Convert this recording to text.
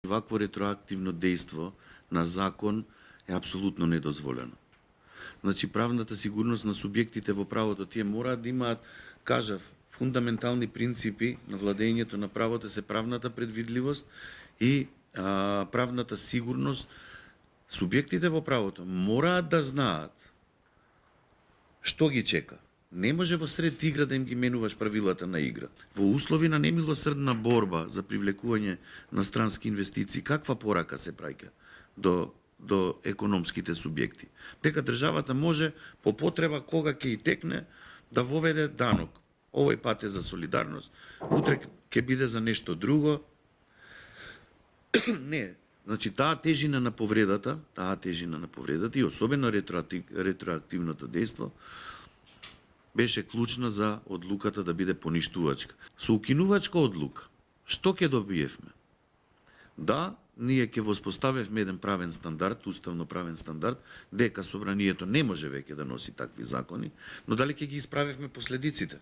Вакво ретроактивно дејство на закон е апсолутно недозволено. Значи, правната сигурност на субјектите во правото, тие мораат да имаат, кажав, фундаментални принципи на владењето на правото се правната предвидливост и правната сигурност. Субјектите во правото мораат да знаат што ги чека. Не може во сред игра да им ги менуваш правилата на игра. Во услови на немилосрдна борба за привлекување на странски инвестиции, каква порака се праќа до економските субјекти? Дека државата може по потреба кога ќе и текне да воведе данок. Овој пат е за солидарност, утре ќе биде за нешто друго. Не, значи таа тежина на повредата и особено ретроактивното дејство беше клучна за одлуката да биде поништувачка. Со укинувачка одлука, што ќе добиевме? Да, ние ќе воспоставевме еден правен стандард, уставно правен стандард, дека собранието не може веќе да носи такви закони, но дали ќе ги исправевме последиците?